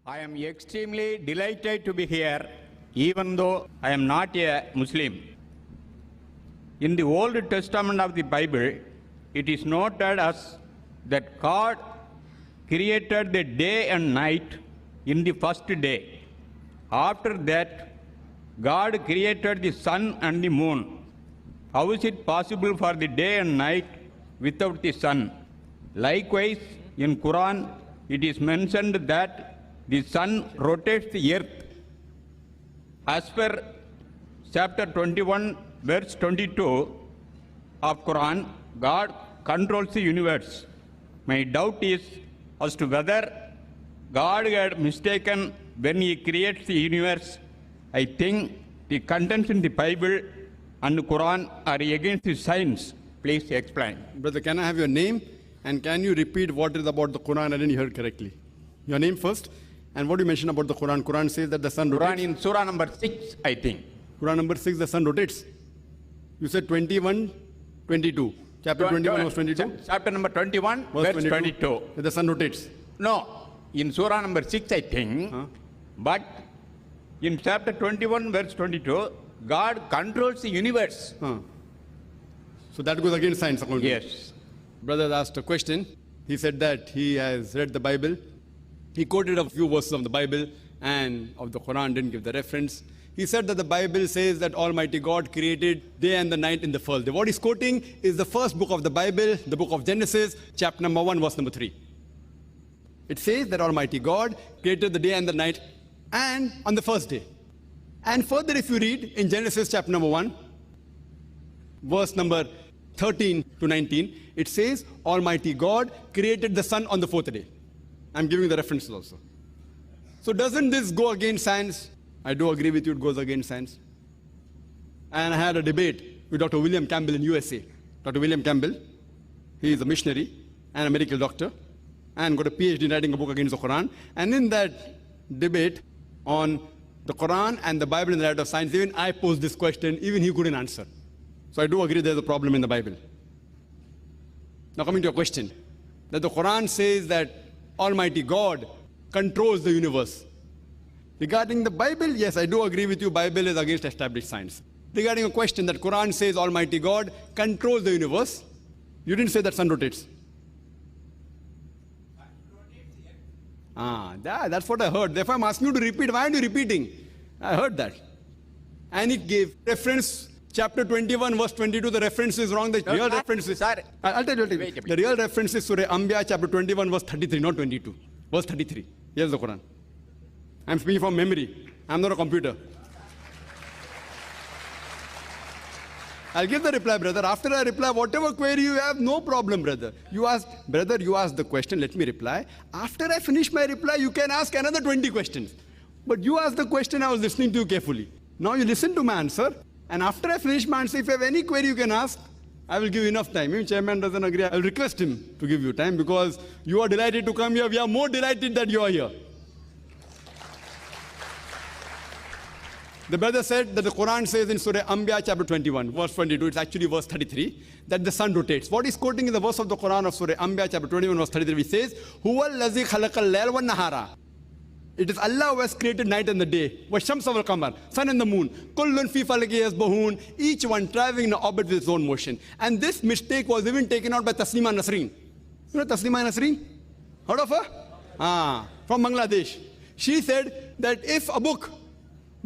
I am extremely delighted to be here, even though I am not a Muslim. In the Old Testament of the Bible, it is noted as that God created the day and night in the first day. After that, God created the sun and the moon. How is it possible for the day and night without the sun? Likewise, in Quran, it is mentioned that the sun rotates the earth. As per chapter 21, verse 22 of Quran, God controls the universe. My doubt is as to whether God had mistaken when He creates the universe. I think the contents in the Bible and the Quran are against the science. Please explain. Brother, can I have your name? And can you repeat what is about the Quran? I didn't hear correctly. Your name first. And what do you mention about the Quran? Quran says that the sun rotates. Quran in Surah number 6, I think. Quran number 6, the sun rotates. You said 21, 22. Chapter 21, verse 22. Chapter number 21, verse 22. The sun rotates. No, in Surah number 6, I think. But in chapter 21, verse 22, God controls the universe. So that goes against science, according to you. Yes. Brother asked a question. He said that he has read the Bible. He quoted a few verses of the Bible and of the Quran, didn't give the reference. He said that the Bible says that Almighty God created day and the night in the first day. What he's quoting is the first book of the Bible, the book of Genesis, chapter number 1, verse number 3. It says that Almighty God created the day and the night and on the first day. And further, if you read in Genesis chapter number 1, verse number 13 to 19, it says Almighty God created the sun on the fourth day. I'm giving the references also. So doesn't this go against science? I do agree with you, it goes against science. And I had a debate with Dr. William Campbell in USA. Dr. William Campbell, he is a missionary and a medical doctor and got a PhD in writing a book against the Quran. And in that debate on the Quran and the Bible in the light of science, even I posed this question, even he couldn't answer. So I do agree there's a problem in the Bible. Now coming to your question, that the Quran says that Almighty God controls the universe. Regarding the Bible, yes, I do agree with you, Bible is against established science. Regarding a question that Quran says Almighty God controls the universe, you didn't say that sun rotates. That's what I heard. Therefore, I'm asking you to repeat. Why are you repeating? I heard that. And it gave reference, chapter 21, verse 22. The reference is wrong. The real reference is... I'll tell you. The real reference is Surah Anbiya, chapter 21, verse 33, not 22. Verse 33. Here's the Quran. I'm speaking from memory. I'm not a computer. I'll give the reply, brother. After I reply, whatever query you have, no problem, brother. You asked the question, let me reply. After I finish my reply, you can ask another 20 questions. But you asked the question, I was listening to you carefully. Now you listen to my answer. And after I finish my answer, if you have any query you can ask, I will give you enough time. If chairman doesn't agree, I will request him to give you time because you are delighted to come here. We are more delighted that you are here. The brother said that the Quran says in Surah Anbiya chapter 21, verse 22, it's actually verse 33, that the sun rotates. What he's quoting in the verse of the Quran of Surah Anbiya chapter 21, verse 33, he says, Huwa allazi khalaqal layla wan nahara. It is Allah who has created night and the day. Washamsa wal qamar, sun and the moon. Kullun fi falaki yasbahun, each one traveling in an orbit with its own motion. And this mistake was even taken out by Taslima Nasreen. You know Taslima Nasreen? Heard of her? From Bangladesh. She said that if a book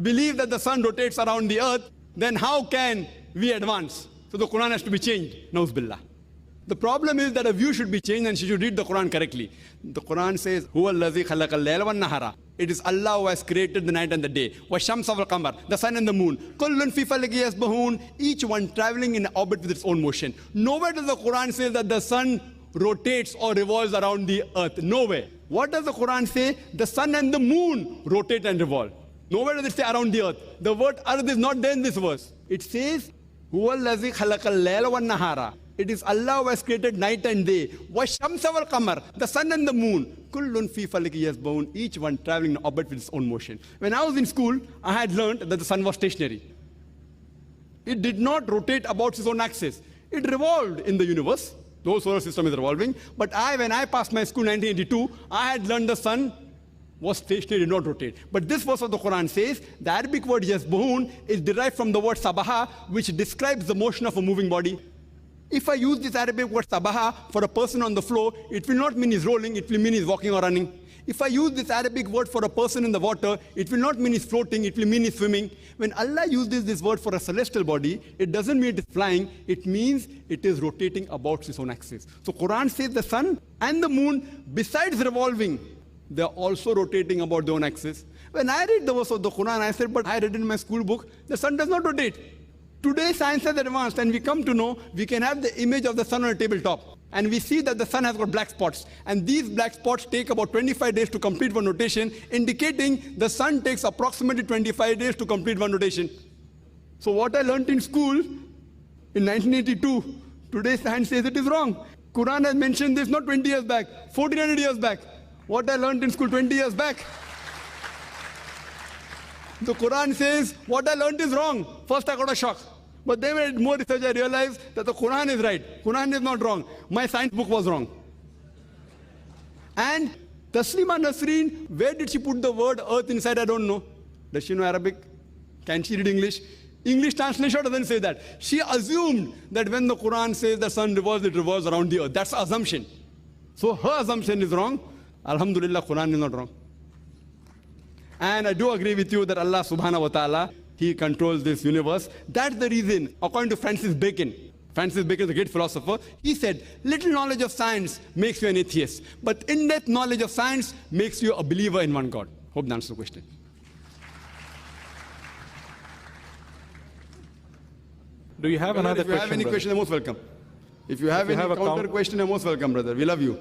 believes that the sun rotates around the earth, then how can we advance? So the Quran has to be changed. Nauz billah. The problem is that a view should be changed and she should read the Quran correctly. The Quran says, Huwa allazi khalaqal layla wan nahara. It is Allah who has created the night and the day. Washamsa wal qamar, the sun and the moon. Kullun fi falaki yasbahun, each one traveling in orbit with its own motion. Nowhere does the Quran say that the sun rotates or revolves around the earth. Nowhere. What does the Quran say? The sun and the moon rotate and revolve. Nowhere does it say around the earth. The word earth is not there in this verse. It says, Huwa allazi khalaqal layla wan nahara. It is Allah who has created night and day. Washamsa wal qamar, the sun and the moon. Kullun fi falaki yasbahun, each one traveling in orbit with its own motion. When I was in school, I had learned that the sun was stationary. It did not rotate about its own axis. It revolved in the universe. The whole solar system is revolving. But when I passed my school in 1982, I had learned the sun was stationary, did not rotate. But this verse of the Quran says the Arabic word yasbahun is derived from the word sabaha, which describes the motion of a moving body. If I use this Arabic word sabaha for a person on the floor, it will not mean he's rolling, it will mean he's walking or running. If I use this Arabic word for a person in the water, it will not mean he's floating, it will mean he's swimming. When Allah uses this word for a celestial body, it doesn't mean it is flying, it means it is rotating about its own axis. So Quran says the sun and the moon, besides revolving, they are also rotating about their own axis. When I read the verse of the Quran, I said, but I read in my school book, the sun does not rotate. Today science has advanced and we come to know we can have the image of the sun on a tabletop. And we see that the sun has got black spots. And these black spots take about 25 days to complete one rotation, indicating the sun takes approximately 25 days to complete one rotation. So what I learned in school in 1982, today science says it is wrong. Quran has mentioned this not 20 years back, 1400 years back. What I learned in school 20 years back. The Quran says what I learned is wrong. First I got a shock. But then when I did more research, I realized that the Quran is right. Quran is not wrong. My science book was wrong. And Taslima Nasreen, where did she put the word earth inside? I don't know. Does she know Arabic? Can she read English? English translation doesn't say that. She assumed that when the Quran says the sun revolves, it revolves around the earth. That's assumption. So her assumption is wrong. Alhamdulillah, Quran is not wrong. And I do agree with you that Allah subhanahu wa ta'ala, He controls this universe. That's the reason, according to Francis Bacon is a great philosopher, he said, little knowledge of science makes you an atheist, but in-depth knowledge of science makes you a believer in one God. Hope that answers the question. Do you have another question? If you have any brother? question, you're most welcome. If you have any counter question, you're most welcome, brother. We love you.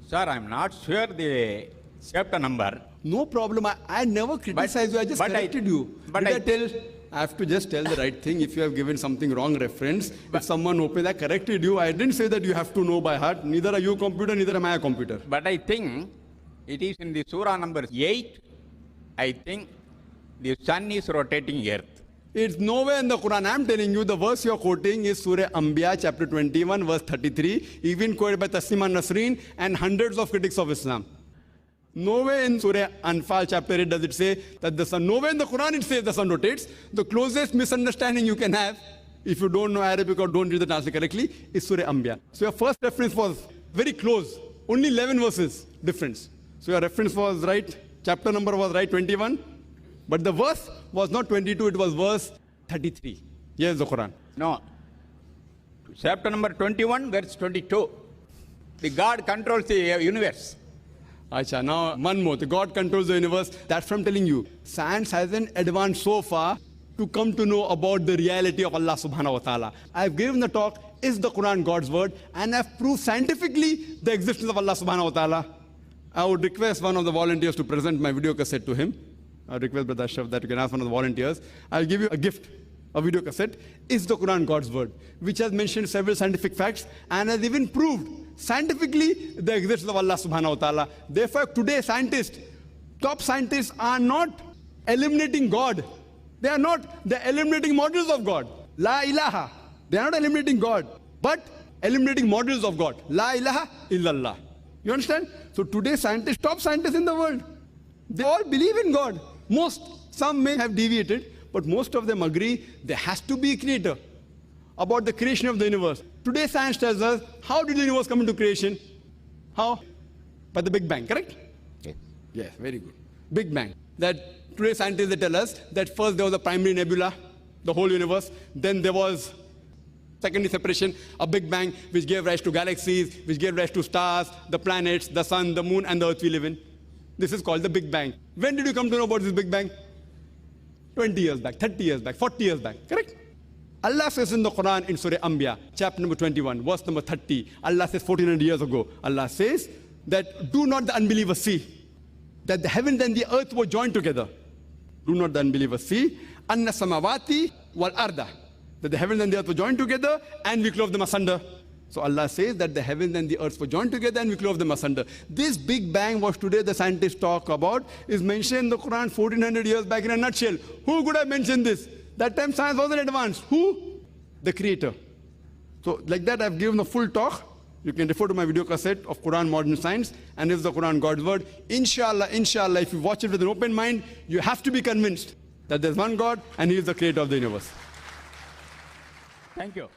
Sir, I'm not sure the chapter number. No problem. I never criticized you. I just corrected you. But I have to just tell the right thing. If you have given something wrong reference, if someone opens, I corrected you. I didn't say that you have to know by heart. Neither are you a computer, neither am I a computer. But I think it is in the surah number 8, I think the sun is rotating earth. It's nowhere in the Quran. I'm telling you, the verse you're quoting is Surah Anbiya, chapter 21, verse 33, even quoted by Taslima Nasreen and hundreds of critics of Islam. Nowhere in Surah Anfal, chapter 8, does it say that the sun, nowhere in the Quran it says the sun rotates. The closest misunderstanding you can have, if you don't know Arabic or don't read the translation correctly, is Surah Anbiya. So your first reference was very close, only 11 verses difference. So your reference was right, chapter number was right, 21. But the verse was not 22, it was verse 33. Here's the Quran. No. Chapter number 21, verse 22. The God controls the universe. Acha, now one more. The God controls the universe. That's from telling you. Science hasn't advanced so far to come to know about the reality of Allah subhanahu wa ta'ala. I've given the talk, is the Quran God's word? And I've proved scientifically the existence of Allah subhanahu wa ta'ala. I would request one of the volunteers to present my video cassette to him. I request Brother Ashraf that you can ask one of the volunteers. I'll give you a gift, a video cassette. Is the Quran God's word? Which has mentioned several scientific facts and has even proved scientifically the existence of Allah subhanahu wa ta'ala. Therefore, today scientists, top scientists are not eliminating God. They are not, they're eliminating models of God. La ilaha. They are not eliminating God, but eliminating models of God. La ilaha illallah. You understand? So today scientists, top scientists in the world, they all believe in God. Most, some may have deviated, but most of them agree there has to be a creator. About the creation of the universe. Today science tells us, how did the universe come into creation? How? By the Big Bang, correct? Yes. Yes, very good. Big Bang. That today scientists they tell us that first there was a primary nebula, the whole universe. Then there was secondary separation, a Big Bang, which gave rise to galaxies, which gave rise to stars, the planets, the sun, the moon, and the earth we live in. This is called the Big Bang. When did you come to know about this Big Bang? 20 years back, 30 years back, 40 years back, correct? Allah says in the Quran in Surah Anbiya, chapter number 21, verse number 30, Allah says 1400 years ago, Allah says that do not the unbelievers see that the heavens and the earth were joined together. Do not the unbelievers see anna samawati wal arda, that the heavens and the earth were joined together and we clove them asunder. So Allah says that the heavens and the earth were joined together and we clove them asunder. This Big Bang, what today the scientists talk about, is mentioned in the Quran 1400 years back in a nutshell. Who could have mentioned this? That time science wasn't advanced. Who? The Creator. So like that I've given the full talk You can refer to my video cassette of Quran Modern Science, and is the Quran God's word. Inshallah, if you watch it with an open mind, you have to be convinced that there's one God and He is the creator of the universe. Thank you.